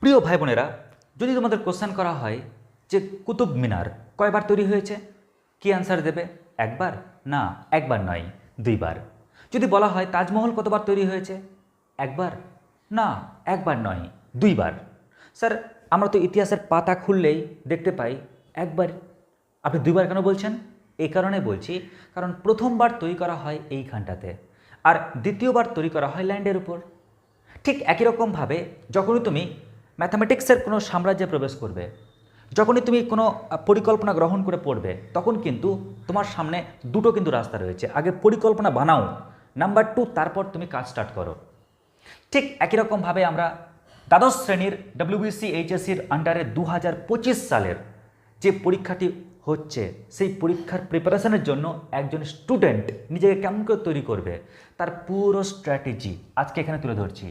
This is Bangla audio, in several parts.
প্রিয় ভাই বোনেরা, যদি তোমাদের কোশ্চেন করা হয় যে কুতুব মিনার কয়বার তৈরি হয়েছে, কি অ্যান্সার দেবে? একবার? না, একবার নয়, দুইবার। যদি বলা হয় তাজমহল কতবার তৈরি হয়েছে, একবার? না, একবার নয়, দুইবার। স্যার, আমরা তো ইতিহাসের পাতা খুললেই দেখতে পাই একবার। আপনি দুইবার কেন বলছেন? এই কারণে বলছি, কারণ প্রথমবার তৈরি করা হয় এইখানটাতে, আর দ্বিতীয়বার তৈরি করা হয় ল্যান্ডের উপর। ঠিক একই রকমভাবে যখনই তুমি ম্যাথামেটিক্সের কোনো সাম্রাজ্যে প্রবেশ করবে, যখনই তুমি কোনো পরিকল্পনা গ্রহণ করে পড়বে, তখন কিন্তু তোমার সামনে দুটো কিন্তু রাস্তা রয়েছে। আগে পরিকল্পনা বানাও, নাম্বার 2, তারপর তুমি কাজ স্টার্ট করো। ঠিক একই রকমভাবে আমরা দ্বাদশ শ্রেণীর WBC HSCর আন্ডারে 2025 সালের যে পরীক্ষাটি হচ্ছে, সেই পরীক্ষার প্রিপারেশনের জন্য একজন স্টুডেন্ট নিজেকে কেমন করে তৈরি করবে, তার পুরো স্ট্র্যাটেজি আজকে এখানে তুলে ধরছি।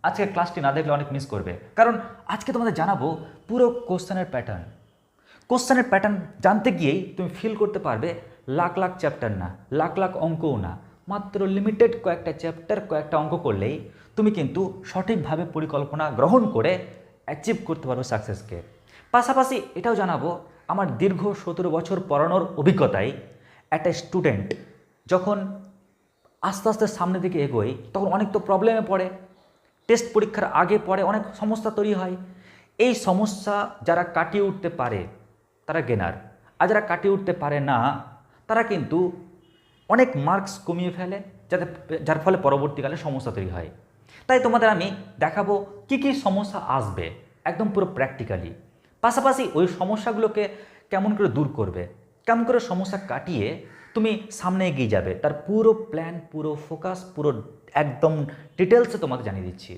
আজকে ক্লাসটি না দেখলে অনেক মিস করবে, কারণ আজকে তোমাদের জানাবো পুরো কোশ্চেনের প্যাটার্ন। কোশ্চেনের প্যাটার্ন জানতে গিয়েই তুমি ফিল করতে পারবে লাখ লাখ চ্যাপ্টার না, লাখ লাখ অঙ্কও না, মাত্র লিমিটেড কয়েকটা চ্যাপ্টার, কয়েকটা অঙ্ক করলেই তুমি কিন্তু সঠিকভাবে পরিকল্পনা গ্রহণ করে অ্যাচিভ করতে পারবে সাকসেসকে। পাশাপাশি এটাও জানাবো আমার দীর্ঘ 17 বছর পড়ানোর অভিজ্ঞতায় একটা স্টুডেন্ট যখন আস্তে আস্তে সামনের দিকে এগোয়, তখন অনেক তো প্রবলেমে পড়ে। টেস্ট পরীক্ষার আগে পরে অনেক সমস্যা তৈরি হয়। এই সমস্যা যারা কাটিয়ে উঠতে পারে তারা গেনার, আর যারা কাটিয়ে উঠতে পারে না তারা কিন্তু অনেক মার্কস কমিয়ে ফেলে, যার ফলে পরবর্তীকালে সমস্যা তৈরি হয়। তাই তোমাদের আমি দেখাবো কি কি সমস্যা আসবে, একদম পুরো প্র্যাকটিক্যালি। পাশাপাশি ওই সমস্যাগুলোকে কেমন করে দূর করবে, কেমন করে সমস্যা কাটিয়ে তুমি সামনে এগিয়ে যাবে, তার পুরো প্ল্যান, পুরো ফোকাস, পুরো একদম ডিটেলসে তোমাকে জানিয়ে দিচ্ছি।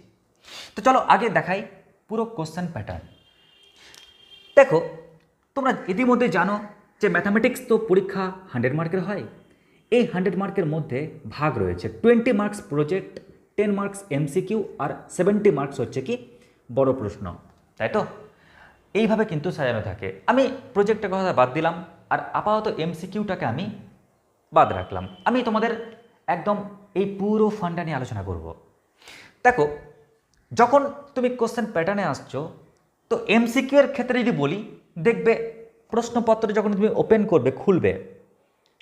তো চলো আগে দেখাই পুরো কোশ্চেন প্যাটার্ন। দেখো, তোমরা ইতিমধ্যে জানো যে ম্যাথামেটিক্স তো পরীক্ষা 100 মার্কের হয়। এই 100 মার্কের মধ্যে ভাগ রয়েছে 20 মার্কস প্রজেক্ট, 10 মার্কস MCQ, আর 70 মার্কস হচ্ছে কি বড় প্রশ্ন, তাই তো? এইভাবে কিন্তু সাজানো থাকে। আমি প্রজেক্টের কথা বাদ দিলাম, আর আপাতত MCQটাকে আমি বাদ রাখলাম। আমি তোমাদের একদম এই পুরো ফান্ডা নিয়ে আলোচনা করব। দেখো, যখন তুমি কোশ্চেন প্যাটার্নে আসছো, তো MCQ এর ক্ষেত্রে যদি বলি, দেখবে প্রশ্নপত্র যখন তুমি ওপেন করবে, খুলবে,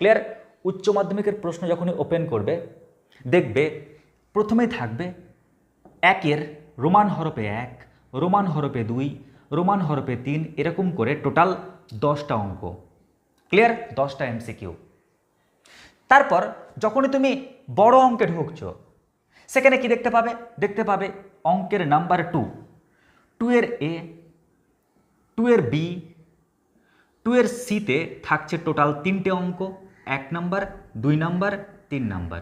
ক্লিয়ার? উচ্চ মাধ্যমিকের প্রশ্ন যখনই ওপেন করবে, দেখবে প্রথমেই থাকবে একের রোমান হরফে 1, রোমান হরফে 2, রোমান হরফে 3, এরকম করে টোটাল 10টা অঙ্ক। ক্লিয়ার? 10টা MCQ। তারপর যখনই তুমি বড় অঙ্কে ঢুকছো, সেখানে কি দেখতে পাবে? দেখতে পাবে অঙ্কের নাম্বার 2, 2 এর A, 2 এর B, 2 এর সিতে থাকছে টোটাল 3টে অঙ্ক, 1 নাম্বার, 2 নাম্বার, 3 নাম্বার।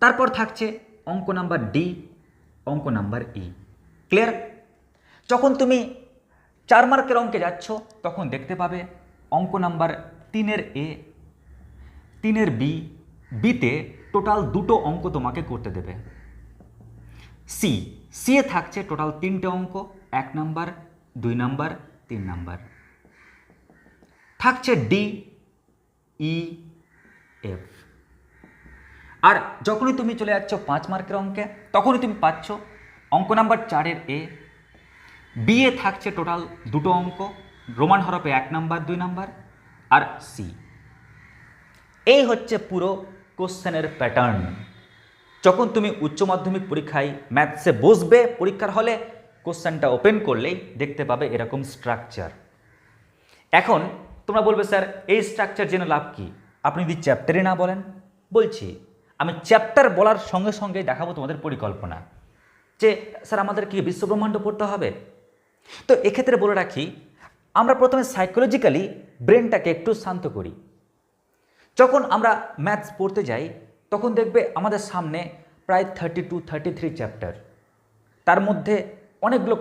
তারপর থাকছে অঙ্ক নাম্বার ডি, অঙ্ক নাম্বার ই। ক্লিয়ার? যখন তুমি 4 মার্কের অঙ্কে যাচ্ছ, তখন দেখতে পাবে অঙ্ক নাম্বার 3 এর এ, 3 এর বি, বিতে টোটাল 2টো অঙ্ক তোমাকে করতে দেবে। সি, সি এ থাকছে টোটাল 3টে অঙ্ক, 1 নাম্বার, 2 নাম্বার, 3 নাম্বার। থাকছে ডি, ই, এফ। আর যখনই তুমি চলে যাচ্ছ 5 মার্কের অঙ্কে, তখনই তুমি পাচ্ছ অঙ্ক নাম্বার 4 এর এ, বি এ থাকছে টোটাল 2টো অঙ্ক, রোমান হরফে 1 নাম্বার, 2 নাম্বার, আর সি। এই হচ্ছে পুরো কোশ্চেনের প্যাটার্ন। যখন তুমি উচ্চ মাধ্যমিক পরীক্ষায় ম্যাথসে বসবে পরীক্ষার হলে, কোশ্চেনটা ওপেন করলেই দেখতে পাবে এরকম স্ট্রাকচার। এখন তোমরা বলবে, স্যার এই স্ট্রাকচার জেনে লাভ কি? আপনি যদি চ্যাপ্টারে না বলেন। বলছি, আমি চ্যাপ্টার বলার সঙ্গে সঙ্গে দেখাবো তোমাদের পরিকল্পনা, যে স্যার আমাদের কি বিশ্বব্রহ্মাণ্ড পড়তে হবে? তো এক্ষেত্রে বলে রাখি, আমরা প্রথমে সাইকোলজিক্যালি ব্রেনটাকে একটু শান্ত করি। যখন আমরা ম্যাথস পড়তে যাই, তখন দেখবে আমাদের সামনে প্রায় 32-33 চ্যাপ্টার, তার মধ্যে অনেকগুলো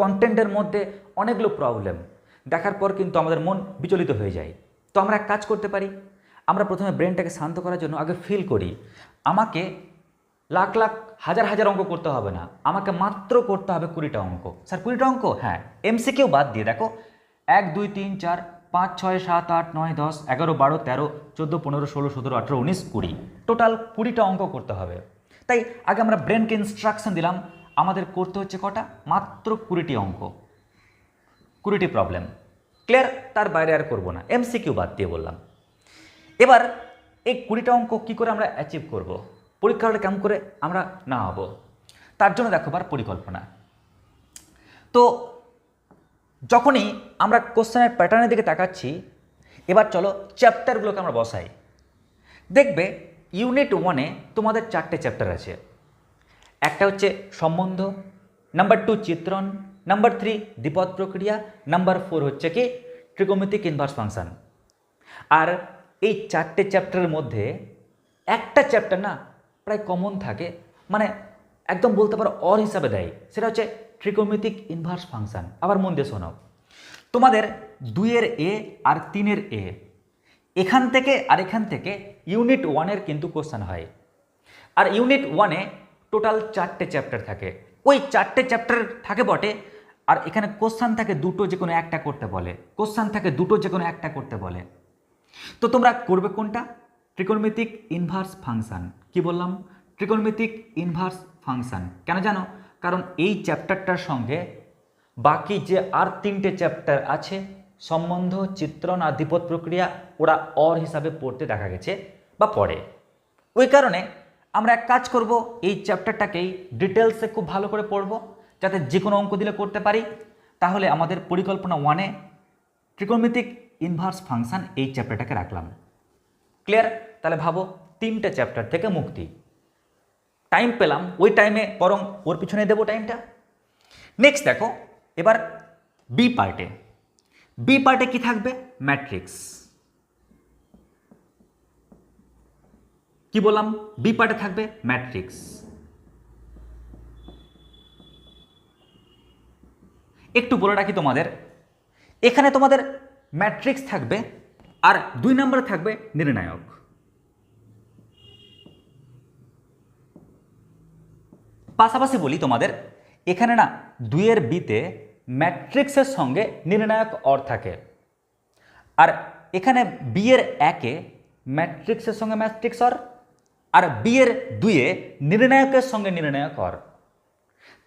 কন্টেন্টের মধ্যে অনেকগুলো প্রবলেম দেখার পর কিন্তু আমাদের মন বিচলিত হয়ে যায়। তো আমরা এক কাজ করতে পারি, আমরা প্রথমে ব্রেনটাকে শান্ত করার জন্য আগে ফিল করি, আমাকে লাখ লাখ হাজার হাজার অঙ্ক করতে হবে না, আমাকে মাত্র করতে হবে 20টা অঙ্ক। স্যার 20টা অঙ্ক? হ্যাঁ, MCQ বাদ দিয়ে দেখো, 1, 2, 3, 4, 5, 6, 7, 8, 9, 10, 11, 12, 13, 14, 15, 16, 17, 18, 19, 20, টোটাল 20টা অঙ্ক করতে হবে। তাই আগে আমরা ব্রেনকে ইনস্ট্রাকশন দিলাম, আমাদের করতে হচ্ছে কটা, মাত্র 20টি অঙ্ক, 20টি প্রবলেম। ক্লিয়ার? তার বাইরে আর করব না, এমসিকিউ বাদ দিয়ে বললাম। এবার এই 20টা অঙ্ক কী করে আমরা অ্যাচিভ করব, পরীক্ষা হলে কেমন করে আমরা না হব, তার জন্য দেখো বার পরিকল্পনা। তো যখনই আমরা কোশ্চেনের প্যাটার্নের দিকে তাকাচ্ছি, এবার চলো চ্যাপ্টারগুলোকে আমরা বসাই। দেখবে ইউনিট 1-এ তোমাদের 4টে চ্যাপ্টার আছে। একটা হচ্ছে সম্বন্ধ, নাম্বার 2 চিত্রণ, নাম্বার 3 দ্বিপদ প্রক্রিয়া, নাম্বার 4 হচ্ছে কি ট্রিগোনোমেট্রিক ইনভার্স ফাংশন। আর এই 4টে চ্যাপ্টারের মধ্যে একটা চ্যাপ্টার না প্রায় কমন থাকে, মানে একদম বলতে পারো অর হিসাবে দেয়, সেটা হচ্ছে ট্রিগোনোমেট্রিক ইনভার্স ফাংশন। আবার মন দিয়ে শোনাও, তোমাদের 2-এর এ আর 3-এর এ, এখান থেকে আর এখান থেকে ইউনিট 1-এর কিন্তু কোশ্চেন হয়। আর ইউনিট 1-এ টোটাল 4টে চ্যাপ্টার থাকে, ওই 4টে চ্যাপ্টার থাকে বটে, আর এখানে কোশ্চেন থাকে দুটো, যে কোনো একটা করতে বলে, কোশ্চেন থাকে দুটো, যে কোনো একটা করতে বলে। তো তোমরা করবে কোনটা, ট্রিগোনোমেট্রিক ইনভার্স ফাংশন। কি বললাম, ট্রিগোনোমেট্রিক ইনভার্স ফাংশন। কেন জানো, কারণ এই চ্যাপ্টারটার সঙ্গে বাকি যে আর 3টে চ্যাপ্টার আছে, সম্বন্ধ, চিত্রণ আর দ্বিপদ প্রক্রিয়া, ওরা অর হিসাবে পড়তে দেখা গেছে বা পড়ে। ওই কারণে আমরা এক কাজ করব, এই চ্যাপ্টারটাকেই ডিটেলসে খুব ভালো করে পড়ব, যাতে যে কোনো অঙ্ক দিলে করতে পারি। তাহলে আমাদের পরিকল্পনা 1-এ ট্রিগোনোমেট্রিক ইনভার্স ফাংশন এই চ্যাপ্টারটাকে রাখলাম। ক্লিয়ার? তাহলে ভাবো 3টে চ্যাপ্টার থেকে মুক্তি। টাইম পেলাম, ওই টাইমে বরং ওর পিছনে দেবো টাইমটা। নেক্সট দেখো, এবার বি পার্টে, বি পার্টে কি থাকবে, ম্যাট্রিক্স। কি বললাম, বি পার্টে থাকবে ম্যাট্রিক্স। একটু বলে রাখি তোমাদের, এখানে তোমাদের ম্যাট্রিক্স থাকবে আর 2 নম্বরে থাকবে নির্ণায়ক। পাশাপাশি বলি তোমাদের, এখানে না 2-এর বিতে ম্যাট্রিক্সের সঙ্গে নির্ণায়ক অর থাকে, আর এখানে বিয়ের 1-এ ম্যাট্রিক্সের সঙ্গে ম্যাট্রিক্স অর, আর বিয়ের 2-এ নির্ণায়কের সঙ্গে নির্ণায়ক অর।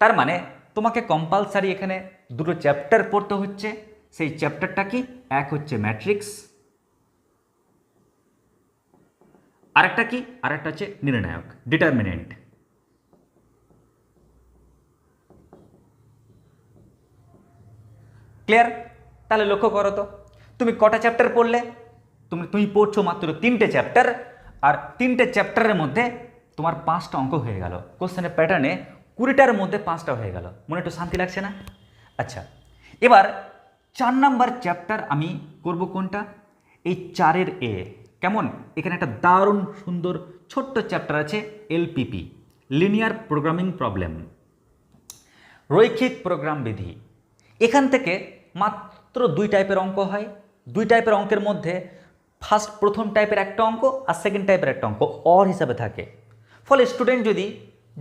তার মানে তোমাকে কম্পালসারি এখানে দুটো চ্যাপ্টার পড়তে হচ্ছে। সেই চ্যাপ্টারটা কি, এক হচ্ছে ম্যাট্রিক্স, আরেকটা কি, আরেকটা হচ্ছে নির্ণায়ক, ডিটারমিনেন্ট। ক্লিয়ার? তাহলে লক্ষ্য করো তো, তুমি কটা চ্যাপ্টার পড়লে, তুমি পড়ছো মাত্র 3টে চ্যাপ্টার, আর 3টে চ্যাপ্টারের মধ্যে তোমার 5টা অঙ্ক হয়ে গেল। কোশ্চেনের প্যাটার্নে 20টার মধ্যে 5টা হয়ে গেল, মনে একটু শান্তি লাগছে না? আচ্ছা, এবার 4 নাম্বার চ্যাপ্টার আমি করব কোনটা, এই 4-এর এ। কেমন, এখানে একটা দারুণ সুন্দর ছোট্ট চ্যাপ্টার আছে, এলপিপি, লিনিয়ার প্রোগ্রামিং প্রবলেম, রৈখিক প্রোগ্রাম বিধি। এখান থেকে মাত্র 2 টাইপের অঙ্ক হয়। 2 টাইপের অঙ্কের মধ্যে প্রথম টাইপের একটা অঙ্ক আর সেকেন্ড টাইপের একটা অঙ্ক অর হিসাবে থাকে। ফলে স্টুডেন্ট যদি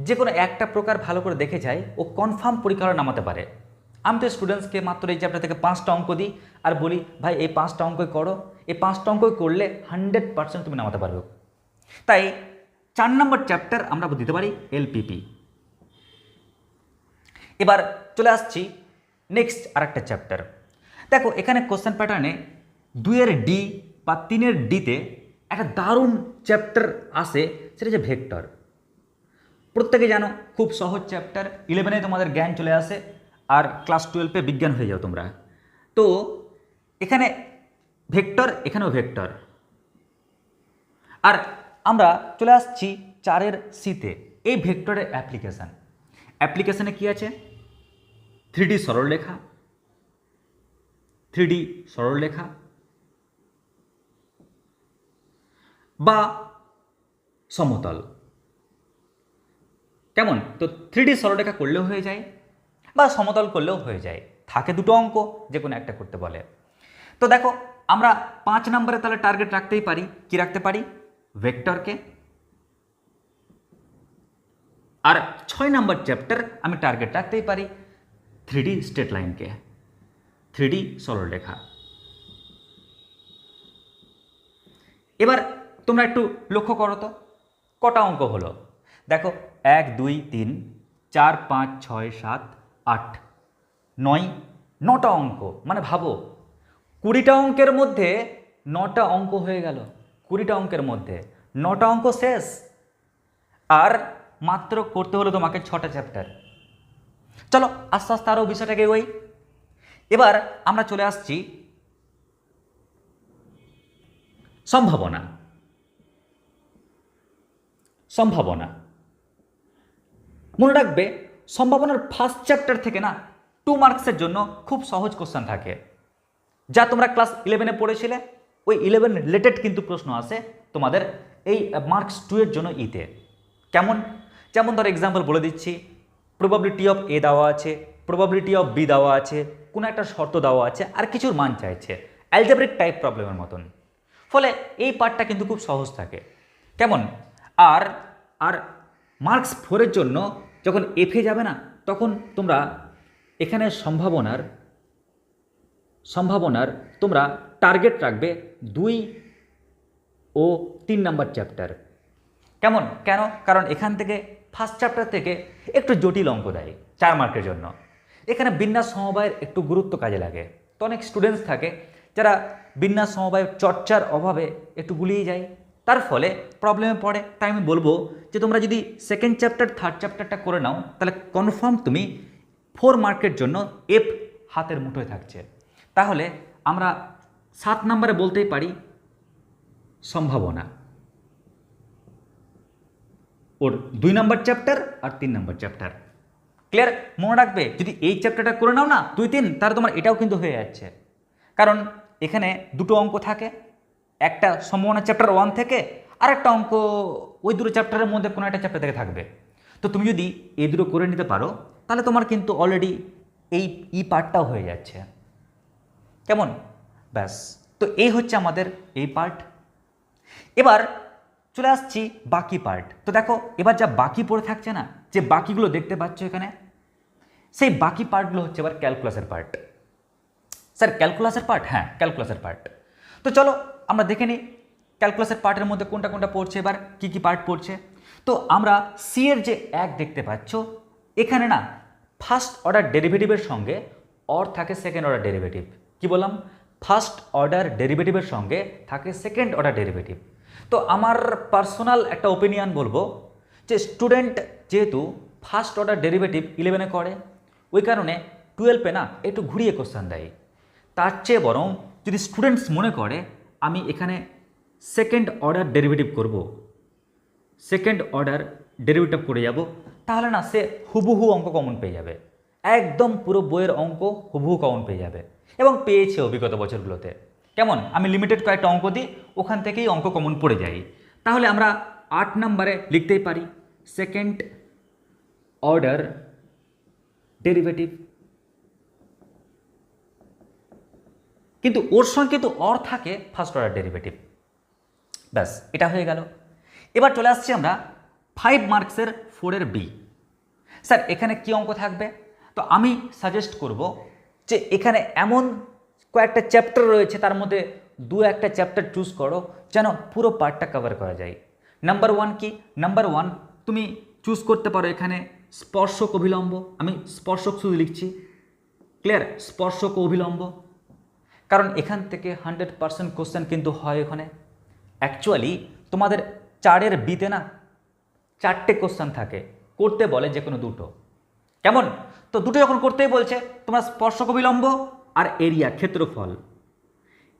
যে কোনো একটা প্রকার ভালো করে দেখে যায়, ও কনফার্ম পরীক্ষা হলে নামাতে পারে। আমি তো স্টুডেন্টসকে মাত্র এই চ্যাপ্টার থেকে 5টা অঙ্ক দিই আর বলি, ভাই এই 5টা অঙ্কই করো, এই 5টা অঙ্কই করলে 100% তুমি নামাতে পারবে। তাই 4 নম্বর চ্যাপ্টার আমরা দিতে পারি এলপিপি। এবার চলে আসছি নেক্সট আরেকটা চ্যাপ্টার। দেখো এখানে কোশ্চেন প্যাটার্নে 2-এর ডি বা 3-এর ডিতে একটা দারুণ চ্যাপ্টার আসে, সেটা হচ্ছে ভেক্টর। প্রত্যেকে জানো খুব সহজ চ্যাপ্টার, 11-এ তোমাদের জ্ঞান চলে আসে আর ক্লাস 12-এ বিজ্ঞান হয়ে যাও তোমরা। তো এখানে ভেক্টর, এখানেও ভেক্টর। আর আমরা চলে আসছি 4-এর সিতে, এই ভেক্টরের অ্যাপ্লিকেশানে কি আছে, 3D সরলরেখা, 3D সরলরেখা বা সমতল। কেমন, তো 3D সরলরেখা করলেও হয়ে যায় বা সমতল করলেও হয়ে যায়, থাকে দুটো অঙ্ক, যে কোনো একটা করতে বলে। তো দেখো আমরা 5 নম্বরে তাহলে টার্গেট রাখতেই পারি, কি রাখতে পারি, ভেক্টরকে। আর 6 নম্বর চ্যাপ্টার আমি টার্গেট রাখতেই পারি 3D স্ট্রেট লাইনকে, 3D সরলরেখা। এবার তোমরা একটু লক্ষ্য করো তো কটা অঙ্ক হলো। দেখো 1 2 3 4 5 6 7 8 9, 9টা অঙ্ক। মানে ভাবো 20টা অঙ্কের মধ্যে 9টা অঙ্ক হয়ে গেল। 20টা অঙ্কের মধ্যে 9টা অঙ্ক শেষ। আর মাত্র করতে হলো তোমাকে 6টা চ্যাপ্টার। চলো আস্তে আস্তে আরও বিষয়টাকে ওই এবার আমরা চলে আসছি সম্ভাবনা। সম্ভাবনা মনে রাখবে, সম্ভাবনার ফার্স্ট চ্যাপ্টার থেকে না 2 মার্কসের জন্য খুব সহজ কোশ্চেন থাকে, যা তোমরা ক্লাস 11-এ পড়েছিলে। ওই 11 রিলেটেড কিন্তু প্রশ্ন আসে তোমাদের এই মার্কস 2 এর জন্য ইতে। কেমন? যেমন ধর এক্সাম্পল বলে দিচ্ছি, প্রবাবিলিটি অফ এ দেওয়া আছে, প্রবাবিলিটি অফ বি দেওয়া আছে, কোনো একটা শর্ত দেওয়া আছে, আর কিছুর মান চাইছে, অ্যালজেব্রিক টাইপ প্রবলেমের মতন। ফলে এই পার্টটা কিন্তু খুব সহজ থাকে। কেমন? আর আর মার্কস 4-এর জন্য যখন এফে যাবে না, তখন তোমরা এখানে সম্ভাবনার তোমরা টার্গেট রাখবে 2 ও 3 নাম্বার চ্যাপ্টার। কেমন? কেন? কারণ এখান থেকে ফার্স্ট চ্যাপ্টার থেকে একটু জটিল অঙ্ক দেয় 4 মার্কের জন্য। এখানে বিন্যাস সমবায়ের একটু গুরুত্ব কাজে লাগে। তো অনেক স্টুডেন্টস থাকে যারা বিন্যাস সমবায়ের চর্চার অভাবে একটু গুলিয়ে যায়, তার ফলে প্রবলেমে পড়ে। তাই আমি বলবো যে তোমরা যদি সেকেন্ড চ্যাপ্টার থার্ড চ্যাপ্টারটা করে নাও, তাহলে কনফার্ম তুমি 4 মার্কের জন্য এফ হাতের মুঠোয় থাকছে। তাহলে আমরা 7 নম্বরে বলতেই পারি সম্ভাবনা, ওর 2 নম্বর চ্যাপ্টার আর 3 নম্বর চ্যাপ্টার। ক্লিয়ার? মনে রাখবে, যদি এই চ্যাপ্টারটা করে নাও না 2 3, তাহলে তোমার এটাও কিন্তু হয়ে যাচ্ছে। কারণ এখানে 2টো অঙ্ক থাকে, একটা সম্ভাবনা চ্যাপ্টার 1 থেকে, আর একটা অঙ্ক ওই 2টো চ্যাপ্টারের মধ্যে কোনো একটা চ্যাপ্টার থেকে থাকবে। তো তুমি যদি এই 2টো করে নিতে পারো, তাহলে তোমার কিন্তু অলরেডি এই পার্টটাও হয়ে যাচ্ছে। কেমন? ব্যাস, তো এই হচ্ছে আমাদের এই পার্ট। এবার চলে আসছি বাকি পার্ট। তো দেখো, এবার যা বাকি পড়ে থাকছে না, যে বাকিগুলো দেখতে পাচ্ছ এখানে, সেই বাকি পার্টগুলো হচ্ছে এবার ক্যালকুলাসের পার্ট। স্যার ক্যালকুলাসের পার্ট? হ্যাঁ, ক্যালকুলাসের পার্ট। তো চলো আমরা দেখে নিই ক্যালকুলাসের পার্টের মধ্যে কোনটা কোনটা পড়ছে, এবার কি কি পার্ট পড়ছে। তো আমরা সি এর যে 1 দেখতে পাচ্ছ, এখানে না ফার্স্ট অর্ডার ডেরিভেটিভের সঙ্গে অর থাকে সেকেন্ড অর্ডার ডেরিভেটিভ। কি বললাম? ফার্স্ট অর্ডার ডেরিভেটিভের সঙ্গে থাকে সেকেন্ড অর্ডার ডেরিভেটিভ। তো আমার পার্সোনাল একটা ওপিনিয়ন বলবো যে স্টুডেন্ট যেহেতু ফার্স্ট অর্ডার ডেরিভেটিভ 11-এ করে, ওই কারণে 12-এ না একটু ঘুরিয়ে কোশ্চেন দেয়। তার চেয়ে বরং যদি স্টুডেন্টস মনে করে আমি এখানে সেকেন্ড অর্ডার ডেরিভেটিভ করব, সেকেন্ড অর্ডার ডেরিভেটিভ করে যাব, তাহলে না সে হুবহু অঙ্ক কমন পেয়ে যাবে। একদম পুরো বইয়ের অঙ্ক হুবহু কমন পেয়ে যাবে, এবং পেয়েছে বিগত বছরগুলোতে। কেমন? আমি লিমিটেড কয়েকটা অঙ্ক দিই, ওখান থেকেই অঙ্ক কমন পড়ে যাই। তাহলে আমরা 8 নম্বরে লিখতেই পারি সেকেন্ড অর্ডার ডেরিভেটিভ, কিন্তু ওর সঙ্গে কিন্তু অর থাকে ফার্স্ট অর্ডার ডেরিভেটিভ। ব্যাস, এটা হয়ে গেল। এবার চলে আসছি আমরা 5 মার্কসের 4-এর বি। স্যার এখানে কি অঙ্ক থাকবে? তো আমি সাজেস্ট করব যে এখানে এমন কয়েকটা চ্যাপ্টার রয়েছে, তার মধ্যে 2-1টা চ্যাপ্টার চুজ করো যেন পুরো পার্টটা কভার করা যায়। নাম্বার 1 কি? নাম্বার 1 তুমি চুজ করতে পারো এখানে স্পর্শক অভিলম্ব। আমি স্পর্শক শুধু লিখছি। ক্লিয়ার? স্পর্শক অভিলম্ব, কারণ এখান থেকে 100% কোশ্চেন কিন্তু হয় এখানে। অ্যাকচুয়ালি তোমাদের 4-এর বিতে না 4টে কোশ্চেন থাকে, করতে বলে যে কোনো 2টো। কেমন? তো 2টো যখন করতেই বলছে, তোমরা স্পর্শক অভিলম্ব আর এরিয়া ক্ষেত্রফল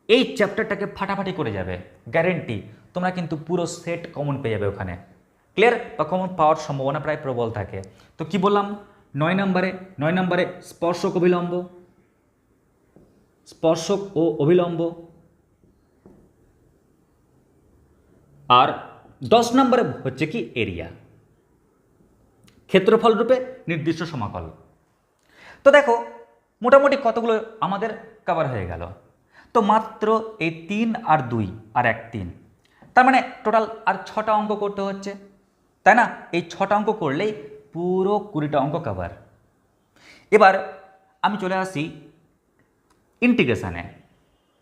এই চ্যাপ্টারটাকে ফাটাফাটি করে যাবে, গ্যারেন্টি। তোমরা কিন্তু পুরো সেট কমন পেয়ে যাবে ওখানে। ক্লিয়ার? বা কমন পাওয়ার সম্ভাবনা প্রায় প্রবল থাকে। তো কি বললাম? 9 নম্বরে স্পর্শক অভিলম্ব, স্পর্শক ও অভিলম্ব। আর 10 নম্বরে হচ্ছে কি? এরিয়া, ক্ষেত্রফল রূপে নির্দিষ্ট সমাকল। তো দেখো মোটামুটি কতগুলো আমাদের কভার হয়ে গেল। তো মাত্র এই 3 আর 2 আর 1 3, তার মানে টোটাল আর 6টা অঙ্ক করতে হচ্ছে, তাই না? এই 6টা অঙ্ক করলেই পুরো 20টা অঙ্ক কভার। এবার আমি চলে আসি ইন্টিগ্রেশানে।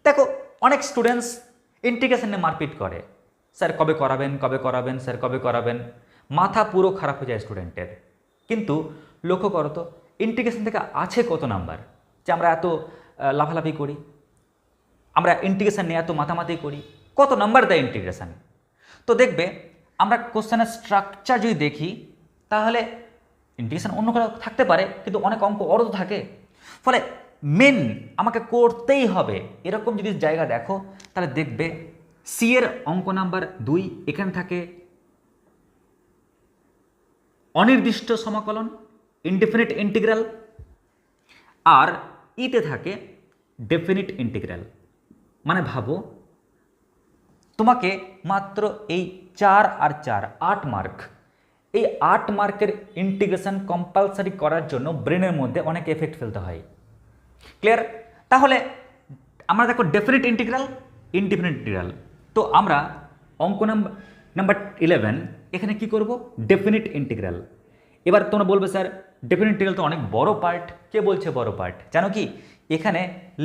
দেখো অনেক স্টুডেন্টস ইন্টিগ্রেশনে মারপিট করে, স্যার কবে করাবেন, কবে করাবেন, স্যার কবে করাবেন। মাথা পুরো খারাপ হয়ে যায় স্টুডেন্টের। কিন্তু লক্ষ্য করো তো ইন্টিগ্রেশন থেকে আছে কত নাম্বার, যে আমরা এত লাফালাফি করি, আমরা ইন্টিগ্রেশন নিয়ে এত মাতামাতি করি, কত নাম্বার দেয় ইন্টিগ্রেশন। তো দেখবে আমরা কোশ্চেনের স্ট্রাকচার যদি দেখি তাহলে ইন্টিগ্রেশন অন্য কোথাও থাকতে পারে, কিন্তু অনেক অঙ্ক অর্ধ থাকে। ফলে মেন আমাকে করতেই হবে এরকম যদি জায়গা দেখো তাহলে দেখবে সি এর অঙ্ক নাম্বার 2 এখানে থাকে অনির্দিষ্ট সমাকলন, ইনডেফিনিট ইন্টিগ্রাল, আর ইতে থাকে ডেফিনিট ইন্টিগ্রাল। মানে ভাবো তোমাকে মাত্র এই 4 আর 4 8 মার্ক, এই 8 মার্কের ইন্টিগ্রেশন কম্পালসারি করার জন্য ব্রেনের মধ্যে অনেক এফেক্ট ফেলতে হয়। ক্লিয়ার? তাহলে আমরা দেখো ডেফিনিট ইন্টিগ্রাল, ইনডেফিনিট ইন্টিগ্রাল। তো আমরা অঙ্ক নাম্বার 11 এখানে কি করব? Definite integral. এবার তোমরা বলবে স্যার ডেফিনিট ইন্টিগ্রাল তো অনেক বড় পার্ট। কে বলছে বড় পার্ট? জানো কি, এখানে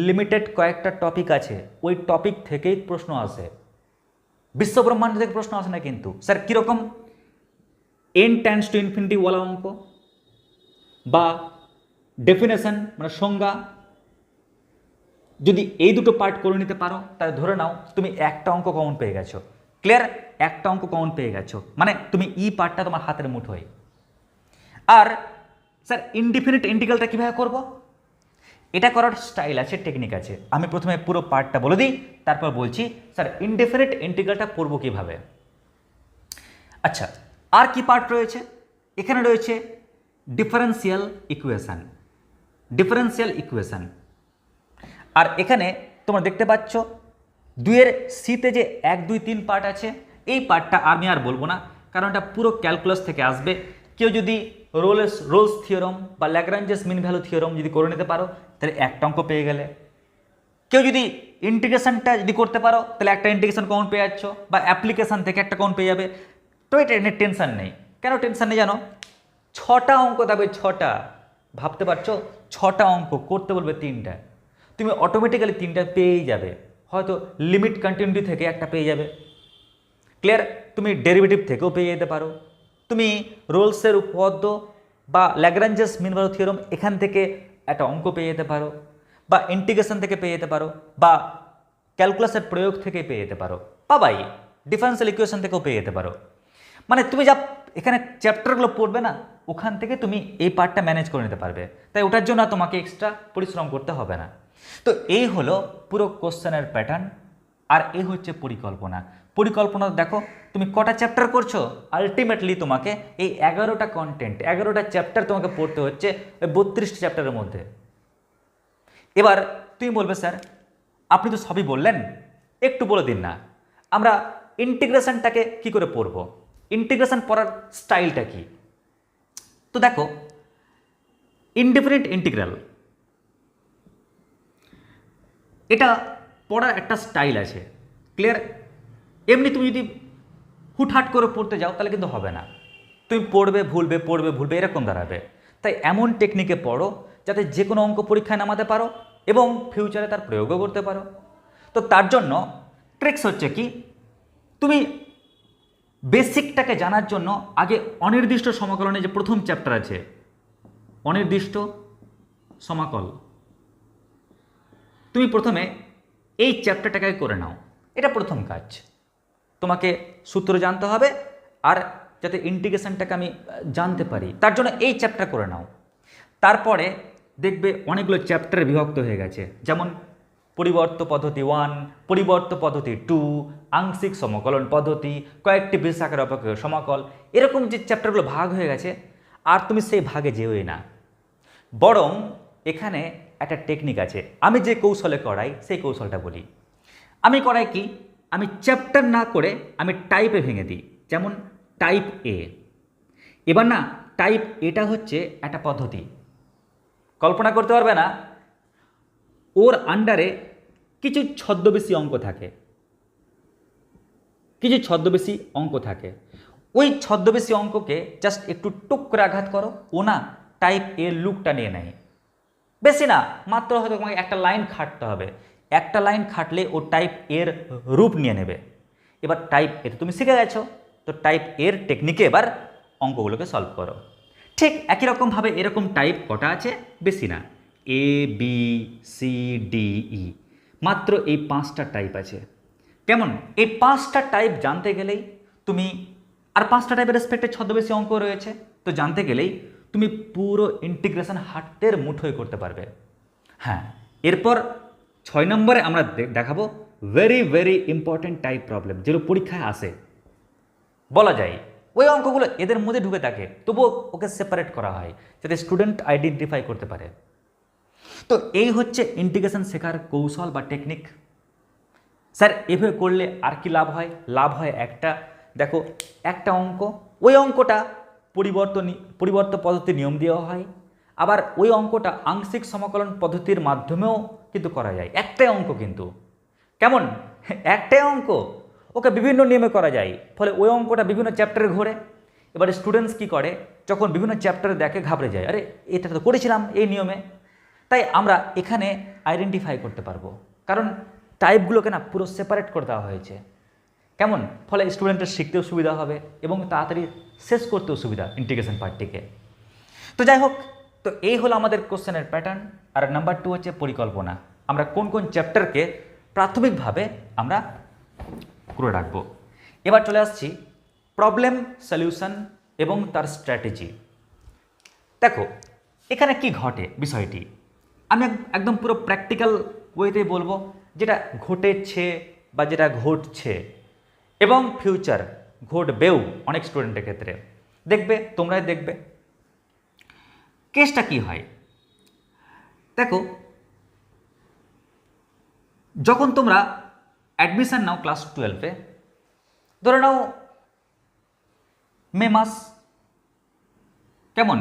লিমিটেড কয়েকটা টপিক আছে, ওই টপিক থেকেই প্রশ্ন আসে, বিশ্বব্রহ্মাণ্ড থেকে প্রশ্ন আসে না। কিন্তু স্যার কীরকম? n টেন্ডস টু ইনফিনিটি ওয়ালা অঙ্ক, বা ডেফিনেশন মানে সংজ্ঞা, যদি এই দুটো পার্ট করে নিতে পারো তাহলে ধরে নাও তুমি একটা অঙ্ক কমন পেয়ে গেছো। ক্লিয়ার? একটা অঙ্ক কমন পেয়ে গেছো মানে তুমি ই পার্টটা তোমার হাতের মুঠোয়। আর স্যার ইনডিফিনিট ইন্টিগ্রালটা কীভাবে করব? এটা করার স্টাইল আছে, টেকনিক আছে। আমি প্রথমে পুরো পার্টটা বলে দিই, তারপর বলছি স্যার ইনডিফিনিট ইন্টিগ্রালটা করবো কীভাবে। আচ্ছা, আর কি পার্ট রয়েছে? এখানে রয়েছে ডিফারেন্সিয়াল ইকুয়েশন, ডিফারেন্সিয়াল ইকুয়েশন। আর এখানে তোমরা দেখতে পাচ্ছ 2 এর সিতে যে 1 2 3 পার্ট আছে, এই পার্টটা আমি আর বলবো না, কারণ এটা পুরো ক্যালকুলাস থেকে আসবে। কেউ যদি রোলস থিওরাম বা ল্যাগ্রাঞ্জেস মিন ভ্যালু থিওরাম যদি করে নিতে পারো তাহলে একটা অঙ্ক পেয়ে গেলে। কেউ যদি ইন্টিগ্রেশনটা যদি করতে পারো তাহলে একটা ইন্টিগ্রেশন কমন পেয়ে যাচ্ছ, বা অ্যাপ্লিকেশন থেকে একটা কমন পেয়ে যাবে। তো এটা টেনশন নেই। কেন টেনশন নেই জানো? 6টা অঙ্ক থাকবে, 6টা। ভাবতে পারছো? 6টা অঙ্ক করতে বলবে 3টা, তুমি অটোমেটিক্যালি 3টা পেয়েই যাবে। হয়তো লিমিট কন্টিনিউটি থেকে একটা পেয়ে যাবে। ক্লিয়ার? তুমি ডেরিভেটিভ থেকেও পেয়ে যেতে পারো, তুমি রোলসের উপপাদ্য বা ল্যাগ্রাঞ্জেস মিন ভ্যালু থিওরাম এখান থেকে একটা অঙ্ক পেয়ে যেতে পারো, বা ইন্টিগ্রেশন থেকে পেয়ে যেতে পারো, বা ক্যালকুলাসের প্রয়োগ থেকে পেয়ে যেতে পারো, পাবাই। ডিফারেন্সিয়াল ইকুয়েশন থেকেও পেয়ে যেতে পারো। মানে তুমি যা এখানে চ্যাপ্টারগুলো পড়বে না, ওখান থেকে তুমি এই পার্টটা ম্যানেজ করে নিতে পারবে। তাই ওটার জন্য তোমাকে এক্সট্রা পরিশ্রম করতে হবে না। তো এই হলো পুরো কোশ্চেনের প্যাটার্ন, আর এই হচ্ছে পরিকল্পনা। পরিকল্পনা দেখো তুমি কটা চ্যাপ্টার করছো, আলটিমেটলি তোমাকে এই 11টা কন্টেন্ট, 11টা চ্যাপ্টার তোমাকে পড়তে হচ্ছে ওই 32টা চ্যাপ্টারের মধ্যে। এবার তুমি বলবে স্যার আপনি তো সবই বললেন, একটু বলে দিন না আমরা ইন্টিগ্রেশনটাকে কি করে পড়ব, ইন্টিগ্রেশন পড়ার স্টাইলটা কি। তো দেখো ইনডেফিনিট ইন্টিগ্রাল এটা পড়ার একটা স্টাইল আছে। ক্লিয়ার? এমনি তুমি যদি হুটহাট করে পড়তে যাও তাহলে কিন্তু হবে না, তুমি পড়বে ভুলবে, পড়বে ভুলবে, এরকম দাঁড়াবে। তাই এমন টেকনিকে পড়ো যাতে যে কোনো অঙ্ক পরীক্ষায় নামাতে পারো এবং ফিউচারে তার প্রয়োগও করতে পারো। তো তার জন্য ট্রিক্স হচ্ছে কি, তুমি বেসিকটাকে জানার জন্য আগে অনির্দিষ্ট সমাকলনে যে প্রথম চ্যাপ্টার আছে অনির্দিষ্ট সমাকল, তুমি প্রথমে এই চ্যাপ্টারটাকে করে নাও। এটা প্রথম কাজ। তোমাকে সূত্র জানতে হবে, আর যাতে ইন্টিগ্রেশনটাকে আমি জানতে পারি তার জন্য এই চ্যাপ্টার করে নাও। তারপরে দেখবে অনেকগুলো চ্যাপ্টারে বিভক্ত হয়ে গেছে, যেমন পরিবর্ত পদ্ধতি 1, পরিবর্ত পদ্ধতি 2, আংশিক সমকলন পদ্ধতি, কয়েকটি বিশেষ আকারে অপেক্ষক সমাকল, এরকম যে চ্যাপ্টারগুলো ভাগ হয়ে গেছে, আর তুমি সেই ভাগে যেওই না। বরং এখানে একটা টেকনিক আছে, আমি যে কৌশলে করাই সেই কৌশলটা বলি। আমি করাই কি, আমি চ্যাপ্টার না করে আমি টাইপে ভেঙে দিই। যেমন টাইপ এ, এবার না টাইপ এটা হচ্ছে একটা পদ্ধতি, কল্পনা করতে পারবে না, ওর আন্ডারে কিছু ছদ্মবেশী অঙ্ক থাকে, কিছু ছদ্মবেশী অঙ্ক থাকে। ওই ছদ্মবেশী অঙ্ককে জাস্ট একটু টুক করে আঘাত করো, ও না টাইপ এর লুকটা নিয়ে নেয়। বেশি না, মাত্র হয়তো তোমাকে একটা লাইন খাটতে হবে, একটা লাইন খাটলে ও টাইপ এর রূপ নিয়ে নেবে। এবার টাইপ এতে তুমি শিখে গেছো, তো টাইপ এর টেকনিকে এবার অঙ্কগুলোকে সলভ করো। ঠিক একই রকমভাবে এরকম টাইপ কটা আছে, বেশি না, A B C D E, মাত্র এই 5টা টাইপ আছে। কেমন, এই 5টা টাইপ জানতে গেলেই তুমি, আর 5টা টাইপের রেসপেক্টে ছদ্মবেশী অঙ্ক রয়েছে, তো জানতে গেলেই তুমি পুরো ইন্টিগ্রেশন হাতের মুঠোয় করতে পারবে। হ্যাঁ, এরপর 6 নম্বরে আমরা দেখাবো very very important type problem, যেগুলো পরীক্ষায় আসে। বলা যায় ওই অঙ্কগুলো এদের মধ্যে ঢুকে থাকে, তবুও ওকে সেপারেট করা হয় যাতে স্টুডেন্ট আইডেন্টিফাই করতে পারে। তো এই হচ্ছে ইন্টিগ্রেশন শেখার কৌশল বা টেকনিক। স্যার এভাবে করলে আর কি লাভ হয়? লাভ হয় একটা, দেখো একটা অঙ্ক, ওই অঙ্কটা পরিবর্ত পদ্ধতির নিয়ম দেওয়া হয়, আবার ওই অঙ্কটা আংশিক সমাকলন পদ্ধতির মাধ্যমেও কিন্তু করা যায়। একটাই অঙ্ক কিন্তু, কেমন, একটাই অঙ্ক, ওকে বিভিন্ন নিয়মে করা যায়, ফলে ওই অঙ্কটা বিভিন্ন চ্যাপ্টারে ঘোরে। এবারে স্টুডেন্টস কী করে, যখন বিভিন্ন চ্যাপ্টারে দেখে ঘাবড়ে যায়, আরে এটা তো করেছিলাম এই নিয়মে। তাই আমরা এখানে আইডেন্টিফাই করতে পারবো, কারণ টাইপগুলোকে না পুরো সেপারেট করে দেওয়া হয়েছে। কেমন, ফলে স্টুডেন্টের শিখতেও সুবিধা হবে এবং তাড়াতাড়ি শেষ করতেও সুবিধা ইন্টিগ্রেশন পার্টটিকে। তো যাই হোক, তো এই হলো আমাদের কোশ্চেনের প্যাটার্ন। আর নাম্বার 2 হচ্ছে পরিকল্পনা, আমরা কোন কোন চ্যাপ্টারকে প্রাথমিকভাবে আমরা করে রাখবো। এবার চলে আসছি প্রবলেম সলিউশন এবং তার স্ট্র্যাটেজি। দেখো এখানে কি ঘটে বিষয়টি, আমি একদম পুরো প্র্যাকটিক্যাল ওয়েতে বলবো, যেটা ঘটেছে বা যেটা ঘটছে এবং ফিউচার ঘটবেও অনেক স্টুডেন্টের ক্ষেত্রে। দেখবে, তোমরাই দেখবে কেসটা কি হয়। দেখো যখন তোমরা অ্যাডমিশান নাও ক্লাস 12-এ, ধরে নাও মে মাস, কেমন,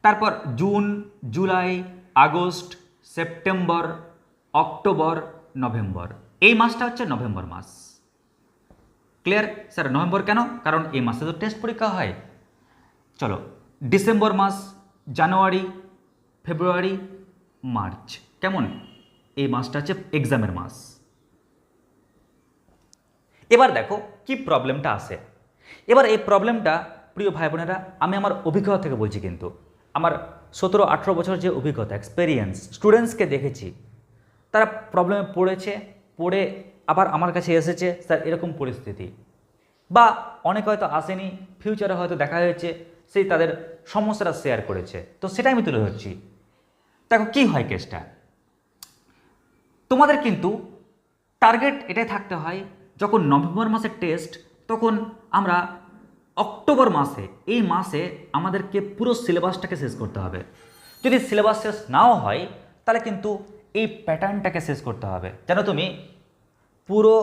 তারপর June, July, August, September, October, November, এই মাসটা হচ্ছে নভেম্বর মাস। ক্লিয়ার? স্যার নভেম্বর কেন? কারণ এই মাসে তো টেস্ট পরীক্ষা হয়। চলো, ডিসেম্বর মাস, জানুয়ারি, ফেব্রুয়ারি, মার্চ, কেমন, এই মাসটা হচ্ছে এক্সামের মাস। এবার দেখো কি প্রবলেমটা আসে। এবার এই প্রবলেমটা প্রিয় ভাই বোনেরা, আমি আমার অভিজ্ঞতা থেকে বলছি, কিন্তু আমার 17-18 বছর যে অভিজ্ঞতা, এক্সপেরিয়েন্স, স্টুডেন্টসকে দেখেছি, তারা প্রবলেমে পড়ে আবার আমার কাছে এসেছে, স্যার এরকম পরিস্থিতি, বা অনেকে হয়তো আসেনি, ফিউচারে হয়তো দেখা হয়েছে, সেই তাদের সমস্যাটা শেয়ার করেছে, তো সেটাই আমি তুলে ধরছি। দেখো কী হয় কেসটা, তোমাদের কিন্তু টার্গেট এটাই থাকতে হয়, যখন নভেম্বর মাসের টেস্ট, তখন আমরা অক্টোবর মাসে, এই মাসে আমাদেরকে পুরো সিলেবাসটাকে শেষ করতে হবে। যদি সিলেবাস শেষ নাও হয়, তাহলে কিন্তু এই প্যাটার্নটাকে শেষ করতে হবে, যেন তুমি পুরো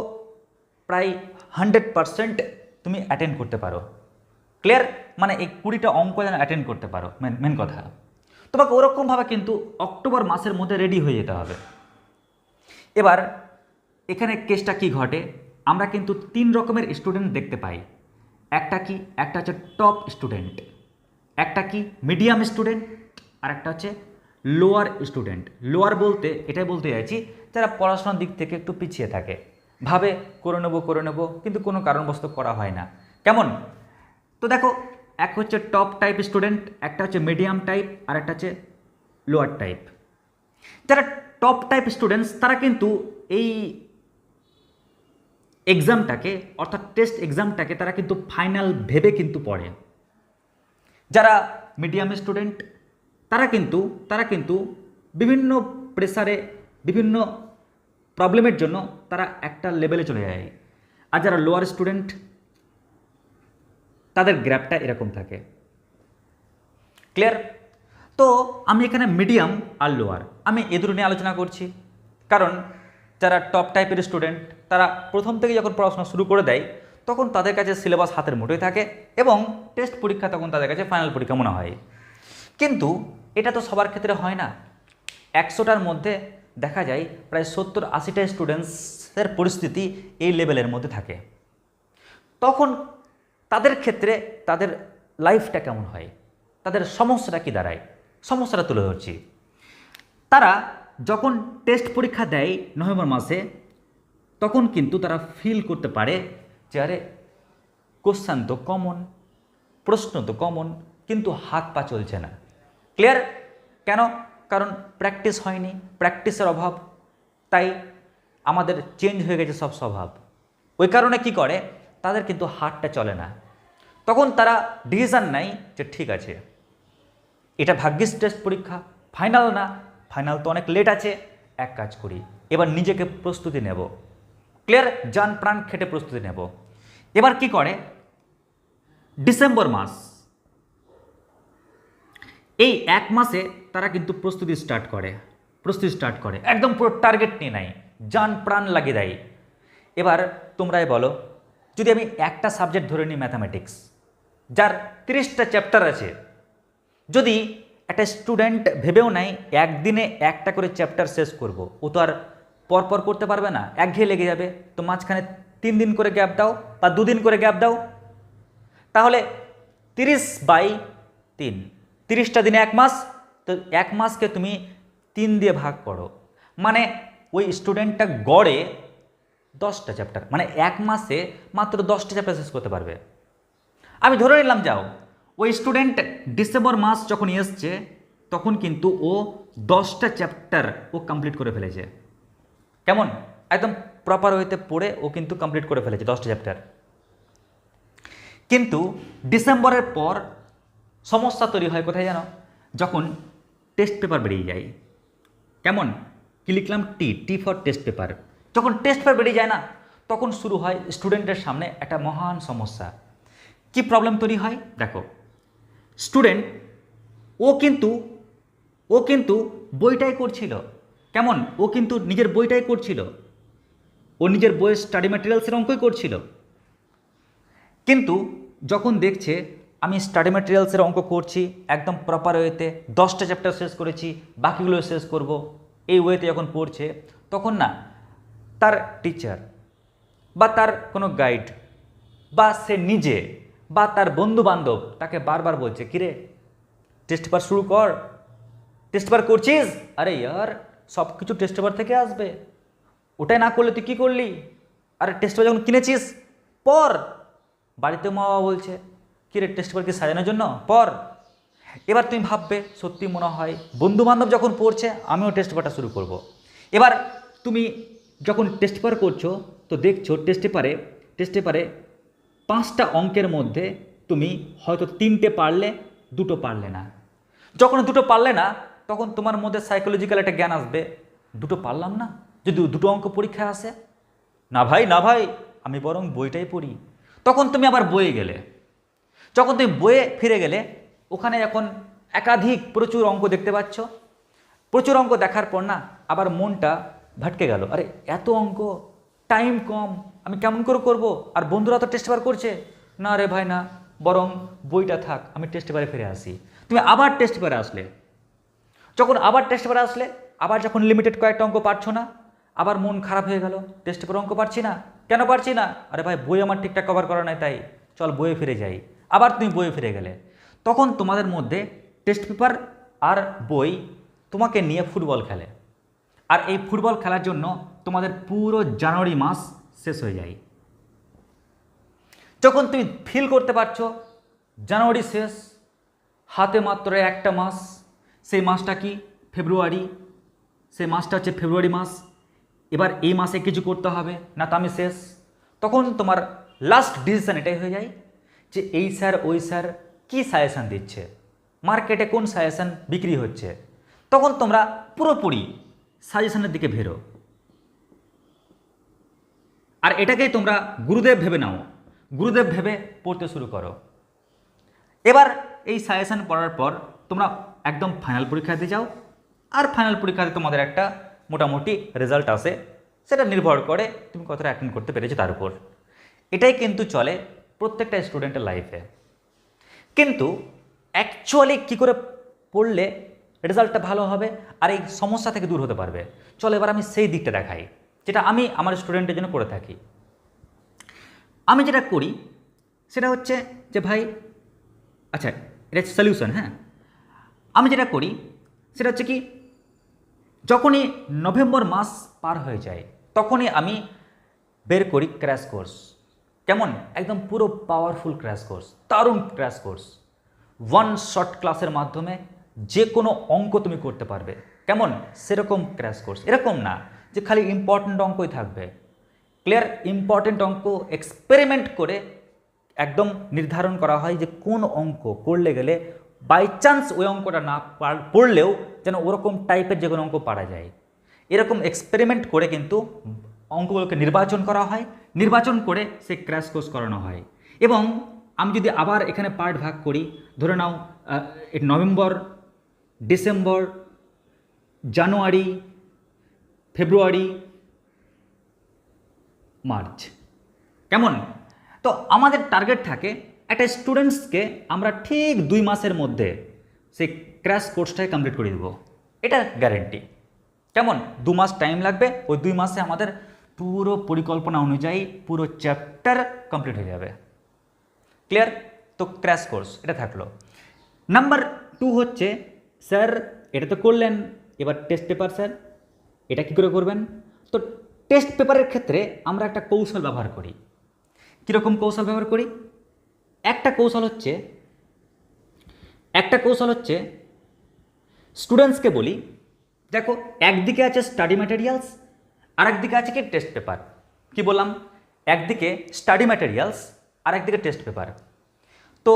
প্রায় 100% তুমি অ্যাটেন্ড করতে পারো। ক্লিয়ার? মানে এই 20টা অঙ্ক যেন অ্যাটেন্ড করতে পারো, মেন কথা। তোমাকে ওরকমভাবে কিন্তু অক্টোবর মাসের মধ্যে রেডি হয়ে যেতে হবে। এবার এখানে কেসটা কি ঘটে, আমরা কিন্তু 3 রকমের স্টুডেন্ট দেখতে পাই। একটা কি, একটা হচ্ছে টপ স্টুডেন্ট, একটা কি মিডিয়াম স্টুডেন্ট, আর একটা হচ্ছে লোয়ার স্টুডেন্ট। লোয়ার বলতে এটাই বলতে চাইছি, যারা পড়াশোনার দিক থেকে একটু পিছিয়ে থাকে, ভাবে করে নেবো, কিন্তু কোনো কারণবশত করা হয় না। কেমন, তো দেখো এক হচ্ছে টপ টাইপ স্টুডেন্ট, একটা হচ্ছে মিডিয়াম টাইপ, আর একটা হচ্ছে লোয়ার টাইপ। যারা টপ টাইপ স্টুডেন্টস, তারা কিন্তু এই এক্সামটাকে, অর্থাৎ টেস্ট এক্সামটাকে তারা কিন্তু ফাইনাল ভেবে কিন্তু পড়ে। যারা মিডিয়াম স্টুডেন্ট, তারা কিন্তু বিভিন্ন প্রেসারে, বিভিন্ন প্রবলেমের জন্য তারা একটা লেভেলে চলে যায়। আর যারা লোয়ার স্টুডেন্ট, তাদের গ্র্যাপটা এরকম থাকে। ক্লিয়ার? তো আমি এখানে মিডিয়াম আর লোয়ার, আমি এ দুটো নিয়ে আলোচনা করছি, কারণ যারা টপ টাইপের স্টুডেন্ট, তারা প্রথম থেকে যখন পড়াশোনা শুরু করে দেয়, তখন তাদের কাছে সিলেবাস হাতের মুঠোয় থাকে এবং টেস্ট পরীক্ষা তখন তাদের কাছে ফাইনাল পরীক্ষা মনে হয়। কিন্তু এটা তো সবার ক্ষেত্রে হয় না। 100টার মধ্যে দেখা যায় প্রায় 70-80টা স্টুডেন্টসের পরিস্থিতি এই লেভেলের মধ্যে থাকে। তখন তাদের ক্ষেত্রে তাদের লাইফটা কেমন হয়, তাদের সমস্যাটা কী দাঁড়ায়, সমস্যাটা তুলে ধরছি। তারা যখন টেস্ট পরীক্ষা দেয় নভেম্বর মাসে, তখন কিন্তু তারা ফিল করতে পারে যে আরে কোশ্চেন তো কমন, প্রশ্ন তো কমন, কিন্তু হাত পা চলছে না। ক্লিয়ার? কেন? কারণ প্র্যাকটিস হয়নি, প্র্যাকটিসের অভাব, তাই আমাদের চেঞ্জ হয়ে গেছে সব স্বভাব। ওই কারণে কি করে, তাদের কিন্তু হাতটা চলে না। তখন তারা ডিসিশন নেয় যে ঠিক আছে, এটা ভাগ্যিস টেস্ট পরীক্ষা, ফাইনাল না, ফাইনাল তো অনেক লেট আছে, এক কাজ করি, এবার নিজেকে প্রস্তুতি নেব। ক্লিয়ার? জান প্রাণ খেটে প্রস্তুতি নেব। এবার কি করে, ডিসেম্বর মাস, এই এক মাসে তারা কিন্তু প্রস্তুতি স্টার্ট করে, একদম পুরো টার্গেট নিয়ে নেয়, জান প্রাণ লাগিয়ে দেয়। এবার তোমরাই বলো, যদি আমি একটা সাবজেক্ট ধরে নিই ম্যাথামেটিক্স, যার 30টা চ্যাপ্টার আছে, যদি একটা স্টুডেন্ট ভেবেও নেয় একদিনে একটা করে চ্যাপ্টার শেষ করব, ও তো আর পরপর করতে পারবে না, একঘেয়ে লেগে যাবে। তো মাঝখানে 3 দিন করে গ্যাপ দাও বা 2 দিন করে গ্যাপ দাও, তাহলে 30/3, 30টা দিনে এক মাস, তো এক মাসকে তুমি 3 দিয়ে ভাগ করো, মানে ওই স্টুডেন্টটা গড়ে 10টা চ্যাপ্টার, মানে এক মাসে মাত্র 10টা চ্যাপ্টার শেষ করতে পারবে। আমি ধরে নিলাম, যাও ওই স্টুডেন্ট ডিসেম্বর মাস যখন এসছে তখন কিন্তু ও 10টা চ্যাপ্টার ও কমপ্লিট করে ফেলেছে। কেমন? একদম প্রপার ওয়েতে পড়ে ও কিন্তু কমপ্লিট করে ফেলেছে 10টা চ্যাপ্টার। কিন্তু ডিসেম্বরের পর সমস্যা তৈরি হয় কোথায় জানো? যখন টেস্ট পেপার বেরিয়ে যায়। কেমন? কি লিখলাম? T for test paper. যখন টেস্ট পেপার বেরিয়ে যায় না, তখন শুরু হয় স্টুডেন্টের সামনে একটা মহান সমস্যা। কি প্রবলেম তৈরি হয় দেখো, স্টুডেন্ট ও কিন্তু বইটাই করছিল। কেমন? ও কিন্তু নিজের বইটাই করছিল, ও নিজের বইয়ের স্টাডি ম্যাটেরিয়ালসের অঙ্কই করছিল। কিন্তু যখন দেখছে আমি স্টাডি ম্যাটেরিয়ালসের অঙ্ক করছি একদম প্রপার ওয়েতে, 10টা চ্যাপ্টার শেষ করেছি, বাকিগুলো শেষ করব, এই ওয়েতে যখন পড়ছে, তখন না তার টিচার বা তার কোনো গাইড বা সে নিজে বা তার বন্ধু বান্ধব তাকে বারবার বলছে, কিরে টেস্ট পেপার শুরু কর, টেস্ট পেপার করছিস? আরে ইয়ার, সব কিছু টেস্ট পেপার থেকে আসবে, ওটাই না করলে তুই কী করলি? আরে টেস্ট পেপার যখন কিনেছিস পর। বাড়িতে মা বাবা বলছে, কিরে টেস্ট পেপার কি সাজানোর জন্য, পর। এবার তুমি ভাববে সত্যি মনে হয় বন্ধু বান্ধব যখন পড়ছে আমিও টেস্ট পেপারটা শুরু করব। এবার তুমি যখন টেস্ট পেপার করছো তো দেখছো টেস্ট পেপারে 5টা অঙ্কের মধ্যে তুমি হয়তো 3টে পারলে, 2টো পারলে না। যখন 2টো পারলে না, তখন তোমার মধ্যে সাইকোলজিক্যাল একটা জ্ঞান আসবে, 2টো পারলাম না, যদি 2টো অঙ্ক পরীক্ষায় আসে, না ভাই আমি বরং বইটাই পড়ি। তখন তুমি আবার বইয়ে গেলে, যখন তুমি বইয়ে ফিরে গেলে, ওখানে এখন একাধিক প্রচুর অঙ্ক দেখতে পাচ্ছ, প্রচুর অঙ্ক দেখার পর না আবার মনটা ভটকে গেল, আরে এত অঙ্ক, টাইম কম, আমি কেমন করে করব, আর বন্ধুরা তো টেস্ট পেপার করছে, না রে ভাই না, বরং বইটা থাক, আমি টেস্ট পেপারে ফিরে আসি। তুমি আবার টেস্ট পেপারে আসলে, যখন আবার টেস্ট পেপারে আসলে, আবার যখন লিমিটেড কয়েকটা অঙ্ক পারছো না, আবার মন খারাপ হয়ে গেল, টেস্ট পেপার অঙ্ক পারছি না, কেন পারছি না? আরে ভাই বই আমার ঠিকঠাক কভার করা নাই, তাই চল বইয়ে ফিরে যাই। আবার তুমি বইয়ে ফিরে গেলে, তখন তোমাদের মধ্যে টেস্ট পেপার আর বই তোমাকে নিয়ে ফুটবল খেলে, আর এই ফুটবল খেলার জন্য তোমাদের পুরো জানুয়ারি মাস শেষ হয়ে যায়। যখন তুমি ফিল করতে পারছো জানুয়ারি শেষ, হাতে মাত্র একটা মাস, সেই মাসটা কি? ফেব্রুয়ারি। সেই মাসটা হচ্ছে ফেব্রুয়ারি মাস। এবার এই মাসে কিছু করতে হবে, না তো আমি শেষ। তখন তোমার লাস্ট ডিসিশন এটাই হয়ে যায় যে এই স্যার ওই স্যার কী সাজেশান দিচ্ছে, মার্কেটে কোন সাজেশান বিক্রি হচ্ছে, তখন তোমরা পুরোপুরি সাজেশানের দিকে ভেরো, আর এটাকেই তোমরা গুরুদেব ভেবে নাও, গুরুদেব ভেবে পড়তে শুরু করো। এবার এই সাজেশান পড়ার পর তোমরা একদম ফাইনাল পরীক্ষা দিতে যাও, আর ফাইনাল পরীক্ষাতে তোমাদের একটা মোটামুটি রেজাল্ট আসে, সেটা নির্ভর করে তুমি কতটা অ্যাটেন্ড করতে পেরেছো তার উপর। এটাই কিন্তু চলে প্রত্যেকটা স্টুডেন্টের লাইফে। কিন্তু অ্যাকচুয়ালি কী করে পড়লে রেজাল্টটা ভালো হবে আর এই সমস্যা থেকে দূর হতে পারবে, চলো এবার আমি সেই দিকটা দেখাই, যেটা আমি আমার স্টুডেন্টের জন্য করে থাকি। আমি যেটা করি সেটা হচ্ছে যে ভাই, আচ্ছা এটা সলিউশন, হ্যাঁ। আমি যেটা করি সেটা হচ্ছে কি, যখনই নভেম্বর মাস পার হয়ে যায় তখনই আমি বের করি ক্র্যাশ কোর্স। কেমন? একদম পুরো পাওয়ারফুল ক্র্যাশ কোর্স, দারুণ ক্র্যাশ কোর্স, ওয়ান শর্ট ক্লাসের মাধ্যমে যে কোনো অঙ্ক তুমি করতে পারবে। কেমন? সেরকম ক্র্যাশ কোর্স, এরকম না যে খালি ইম্পর্ট্যান্ট অঙ্কই থাকবে। ক্লিয়ার? ইম্পর্ট্যান্ট অঙ্ক এক্সপেরিমেন্ট করে একদম নির্ধারণ করা হয় যে কোন অঙ্ক করলে গেলে বাই চান্স ওই অঙ্কটা না পড়লেও যেন ওরকম টাইপের যে কোনো অঙ্ক পারা যায়। এরকম এক্সপেরিমেন্ট করে কিন্তু অঙ্কগুলোকে নির্বাচন করা হয়, নির্বাচন করে সে ক্র্যাশ কোর্স করানো হয়। এবং আমি যদি আবার এখানে পার্ট ভাগ করি, ধরে নাও নভেম্বর, ডিসেম্বর, জানুয়ারি, ফেব্রুয়ারি, মার্চ। কেমন? তো আমাদের টার্গেট থাকে একটা স্টুডেন্টসকে আমরা ঠিক 2 মাসের মধ্যে সেই ক্র্যাশ কোর্সটাই কমপ্লিট করে দেবো, এটা গ্যারেন্টি। কেমন? 2 মাস টাইম লাগবে, ওই 2 মাসে আমাদের পুরো পরিকল্পনা অনুযায়ী পুরো চ্যাপ্টার কমপ্লিট হয়ে যাবে। ক্লিয়ার? তো ক্র্যাশ কোর্স এটা থাকলো। নাম্বার 2 হচ্ছে, স্যার এটা তো করলেন, এবার টেস্ট পেপার স্যার এটা কী করে করবেন? তো টেস্ট পেপারের ক্ষেত্রে আমরা একটা কৌশল ব্যবহার করি। কীরকম কৌশল ব্যবহার করি? একটা কৌশল হচ্ছে স্টুডেন্টসকে বলি, দেখো একদিকে আছে স্টাডি ম্যাটেরিয়ালস, আর একদিকে আছে কি টেস্ট পেপার। কি বললাম? একদিকে স্টাডি ম্যাটেরিয়ালস আর একদিকে টেস্ট পেপার। তো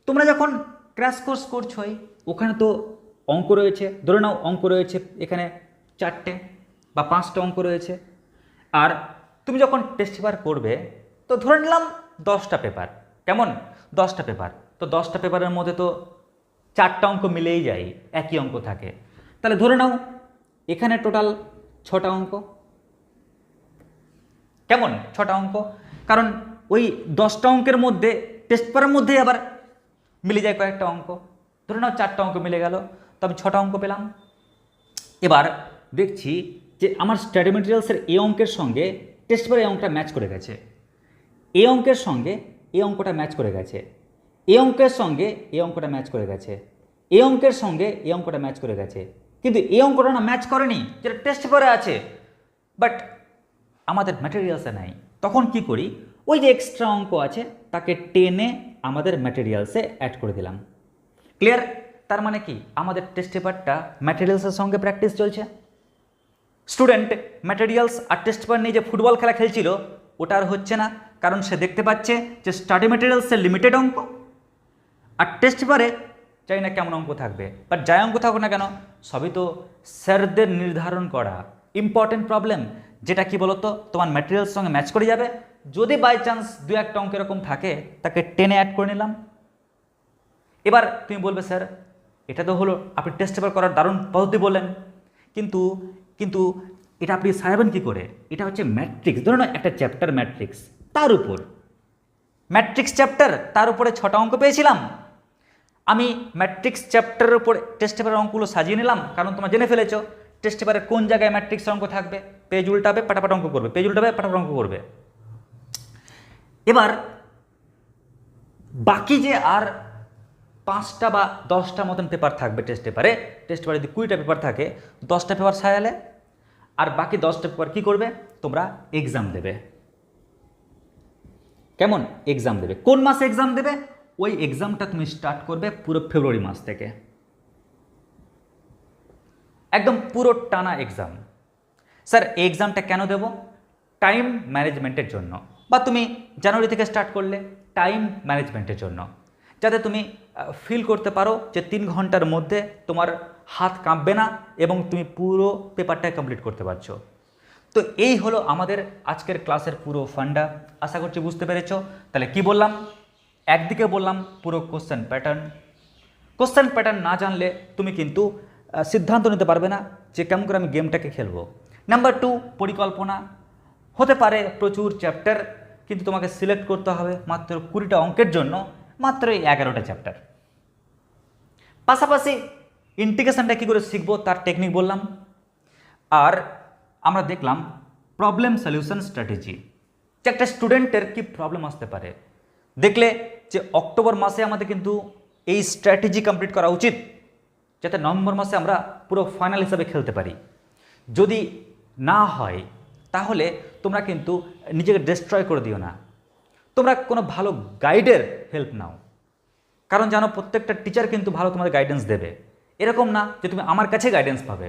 তোমরা যখন ক্র্যাশ কোর্স করছোই, ওখানে তো অঙ্ক রয়েছে, ধরে নাও অঙ্ক রয়েছে এখানে 4টে বা 5টা অঙ্ক রয়েছে। আর তুমি যখন টেস্ট পেপার করবে তো ধরে নিলাম 10টা পেপার। কেমন? 10টা পেপার। তো 10টা পেপারের মধ্যে তো 4টা অঙ্ক মিলেই যায়, একই অঙ্ক থাকে। তাহলে ধরে নাও এখানে টোটাল 6টা অঙ্ক। কেমন? 6টা অঙ্ক, কারণ ওই 10টা অঙ্কের মধ্যে টেস্ট পেপারের মধ্যেই আবার মিলে যায় কয়েকটা অঙ্ক। ধরে নাও 4টা অঙ্ক মিলে গেল, তো আমি 6টা অঙ্ক পেলাম। এবার দেখছি যে আমার স্টাডি ম্যাটেরিয়ালসের এই অঙ্কের সঙ্গে টেস্ট পেপারের এই অঙ্কটা ম্যাচ করে গেছে, এই অঙ্কের সঙ্গে এই অঙ্কটা ম্যাচ করে গেছে, এই অঙ্কের সঙ্গে এই অঙ্কটা ম্যাচ করে গেছে, এই অঙ্কের সঙ্গে এই অঙ্কটা ম্যাচ করে গেছে। কিন্তু এই অঙ্কটা না ম্যাচ করেনি, যেটা টেস্ট পেপারে আছে, বাট আমাদের ম্যাটেরিয়ালসে নাই। তখন কি করি? ওই যে এক্সট্রা অঙ্ক আছে তাকে টেনে আমাদের ম্যাটেরিয়ালসে অ্যাড করে দিলাম। ক্লিয়ার? তার মানে কি আমাদের টেস্ট পেপারটা ম্যাটেরিয়ালসের সঙ্গে প্র্যাকটিস চলছে। স্টুডেন্ট ম্যাটেরিয়ালস আর টেস্ট পেপার নিয়ে যে ফুটবল খেলা খেলছিল ওটা আর হচ্ছে না, কারণ সে দেখতে পাচ্ছে যে স্টাডি ম্যাটেরিয়ালসের লিমিটেড অঙ্ক, আর টেস্ট পেপারে চাই না কেমন অঙ্ক থাকবে, বাট যাই অঙ্ক থাকুক না কেন সবই তো স্যারদের নির্ধারণ করা ইম্পর্টেন্ট প্রবলেম, যেটা কি বলতো তোমার ম্যাটেরিয়ালস সঙ্গে ম্যাচ করে যাবে। যদি বাই চান্স 2-1টা অঙ্ক এরকম থাকে তাকে টেনে অ্যাড করে নিলাম। এবার তুমি বলবে, স্যার এটা তো হলো আপনি টেস্ট পেপার করার দারুণ পদ্ধতি বললেন, কিন্তু কিন্তু এটা আপনি সাজাবেন কী করে? এটা হচ্ছে ম্যাট্রিক্স, ধরুন একটা চ্যাপ্টার ম্যাট্রিক্স, তার উপর ম্যাট্রিক্স চ্যাপ্টার, তার উপরে 6টা অঙ্ক পেয়েছিলাম। আমি ম্যাট্রিক্স চ্যাপ্টারের উপর টেস্ট পেপারের অঙ্কগুলো সাজিয়ে নিলাম, কারণ তোমরা জেনে ফেলেছো টেস্ট পেপারে কোন জায়গায় ম্যাট্রিক্সের অঙ্ক থাকবে। পেজ উল্টাবে পাটাপাট অঙ্ক করবে, পেজ উল্টাবে পাটাপাট অঙ্ক করবে। এবার বাকি যে আর 5টা বা 10টা মতন পেপার থাকবে টেস্ট পেপারে যদি 20টা পেপার থাকে, 10টা পেপার সাজালে আর বাকি 10টা পেপার কী করবে? তোমরা এক্সাম দেবে। কেমন? এক্সাম দেবে। কোন মাসে এক্সাম দেবে? ওই এক্সামটা তুমি স্টার্ট করবে পুরো ফেব্রুয়ারি মাস থেকে, একদম পুরো টানা এক্সাম। স্যার এই এক্সামটা কেন দেব? টাইম ম্যানেজমেন্টের জন্য। বা তুমি জানুয়ারি থেকে স্টার্ট করলে টাইম ম্যানেজমেন্টের জন্য, যাতে তুমি ফিল করতে পারো যে 3 ঘন্টার মধ্যে তোমার হাত কাঁপবে না এবং তুমি পুরো পেপারটা কমপ্লিট করতে পারছো। তো এই হলো আমাদের আজকের ক্লাসের পুরো ফান্ডা। আশা করছি বুঝতে পেরেছো। তাহলে কি বললাম? একদিকে বললাম পুরো কোশ্চেন প্যাটার্ন না জানলে তুমি কিন্তু সিদ্ধান্ত নিতে পারবে না যে কেমন করে আমি গেমটাকে খেলবো। নাম্বার 2, পরিকল্পনা। হতে পারে প্রচুর চ্যাপ্টার, কিন্তু তোমাকে সিলেক্ট করতে হবে মাত্র 20টা অঙ্কের জন্য মাত্র 11টা চ্যাপ্টার। পাশাপাশি ইন্টিগ্রেশনটা কী করে শিখবো তার টেকনিক বললাম। আর আমরা দেখলাম প্রবলেম সলিউশন স্ট্র্যাটেজি, যে একটা স্টুডেন্টের কী প্রবলেম আসতে পারে। দেখলে যে অক্টোবর মাসে আমাদের কিন্তু এই স্ট্র্যাটেজি কমপ্লিট করা উচিত, যাতে নভেম্বর মাসে আমরা পুরো ফাইনাল হিসাবে খেলতে পারি। যদি না হয় তাহলে তোমরা কিন্তু নিজেকে ডিস্ট্রয় করে দিও না, তোমরা কোনো ভালো গাইডের হেল্প নাও। কারণ জানো প্রত্যেকটা টিচার কিন্তু ভালো তোমাদের গাইডেন্স দেবে, এরকম না যে তুমি আমার কাছে গাইডেন্স পাবে।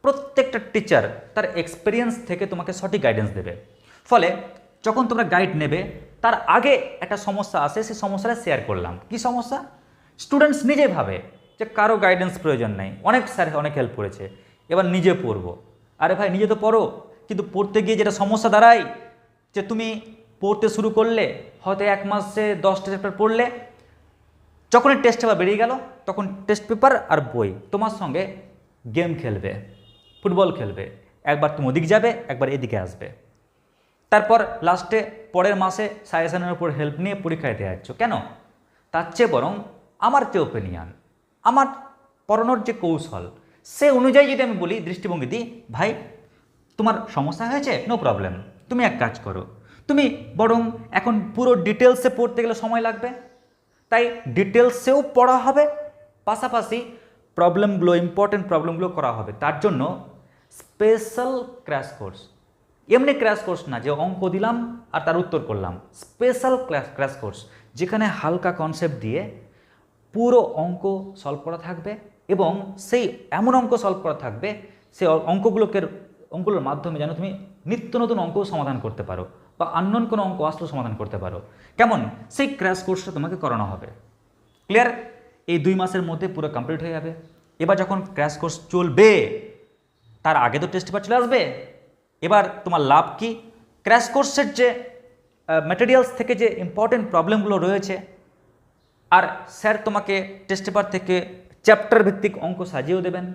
প্রত্যেকটা টিচার তার এক্সপিরিয়েন্স থেকে তোমাকে সঠিক গাইডেন্স দেবে। ফলে যখন তোমরা গাইড নেবে তার আগে একটা সমস্যা আসে, সেই সমস্যাটা শেয়ার করলাম। কি সমস্যা? স্টুডেন্টস নিজে ভাবে যে কারো গাইডেন্স প্রয়োজন নেই, অনেক স্যার অনেক হেল্প করেছে, এবার নিজে পড়বো। আরে ভাই নিজে তো পড়ো, কিন্তু পড়তে গিয়ে যেটা সমস্যা দাঁড়ায় যে তুমি পড়তে শুরু করলে হয়তো 1 মাসে 10টা চ্যাপ্টার পড়লে, যখনই টেস্ট পেপার বেরিয়ে গেল তখন টেস্ট পেপার আর বই তোমার সঙ্গে গেম খেলবে, ফুটবল খেলবে, একবার তুমি ওদিকে যাবে একবার এদিকে আসবে, তারপর লাস্টে পরের মাসে সাজেশনের উপর হেল্প নিয়ে পরীক্ষা দিতে যাচ্ছ। কেন? তার চেয়ে বরং আমার যে ওপিনিয়ন, আমার পড়ানোর যে কৌশল, সে অনুযায়ী যদি আমি বলি, দৃষ্টিভঙ্গি দিই, ভাই তোমার সমস্যা হয়েছে, নো প্রবলেম, তুমি এক কাজ করো, তুমি বরং এখন পুরো ডিটেলসে পড়তে গেলে সময় লাগবে, তাই ডিটেলসেও পড়া হবে, পাশাপাশি প্রবলেমগুলো, ইম্পর্টেন্ট প্রবলেমগুলো করা হবে। তার জন্য স্পেশাল ক্র্যাশ কোর্স, এমনি ক্র্যাশ কোর্স না যে অঙ্ক দিলাম আর তার উত্তর করলাম, স্পেশাল ক্র্যাশ কোর্স যেখানে হালকা কনসেপ্ট দিয়ে পুরো অঙ্ক সলভ করা থাকবে, এবং সেই এমন অঙ্ক সলভ করা থাকবে, সেই অঙ্কগুলোর মাধ্যমে যেন তুমি নিত্য নতুন অঙ্ক সমাধান করতে পারো, বা আননোন কোনো অঙ্ক আসলেও সমাধান করতে পারো। কেমন? সেই ক্র্যাশ কোর্সটা তোমাকে করানো হবে। ক্লিয়ার? এই 2 মাসের মধ্যে পুরো কমপ্লিট হয়ে যাবে। এবার যখন ক্র্যাশ কোর্স চলবে তার আগে তো টেস্ট পেপার চলে আসবে। এবার তোমার লাভ কি? ক্র্যাশ কোর্সের যে ম্যাটেরিয়ালস থেকে যে ইম্পর্টেন্ট প্রবলেমগুলো রয়েছে, আর স্যার তোমাকে টেস্ট পেপার থেকে চ্যাপ্টার ভিত্তিক অঙ্ক সাজিয়েও দেবেন।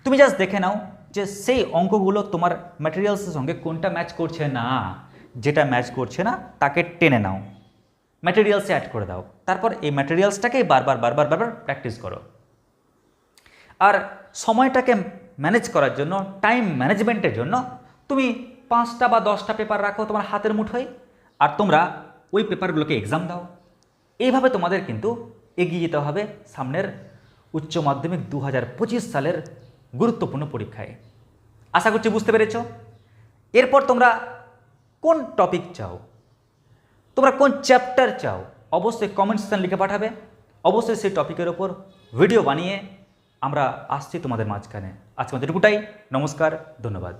তুমি জাস্ট দেখে নাও যে সেই অঙ্কগুলো তোমার ম্যাটেরিয়ালসের সঙ্গে কোনটা ম্যাচ করছে না, যেটা ম্যাচ করছে না তাকে টেনে নাও, ম্যাটেরিয়ালসে অ্যাড করে দাও, তারপর এই ম্যাটেরিয়ালসটাকেই বারবার প্র্যাকটিস করো। আর সময়টাকে ম্যানেজ করার জন্য, টাইম ম্যানেজমেন্টের জন্য তুমি 5টা বা 10টা পেপার রাখো তোমার হাতের মুঠোয়, আর তোমরা ওই পেপারগুলোকে এক্সাম দাও। এইভাবে তোমাদের কিন্তু এগিয়ে যেতে হবে সামনের উচ্চ মাধ্যমিক 2025 সালের গুরুত্বপূর্ণ পরীক্ষায়। আশা করছি বুঝতে পেরেছ। এরপর তোমরা কোন টপিক চাও, তোমরা কোন চ্যাপ্টার চাও, অবশ্যই কমেন্ট সেকশন লিখে পাঠাবে। অবশ্যই সেই টপিকের ওপর ভিডিও বানিয়ে আমরা আসছি তোমাদের মাঝখানে। আজকে আমাদের এটুকুটাই। নমস্কার, ধন্যবাদ।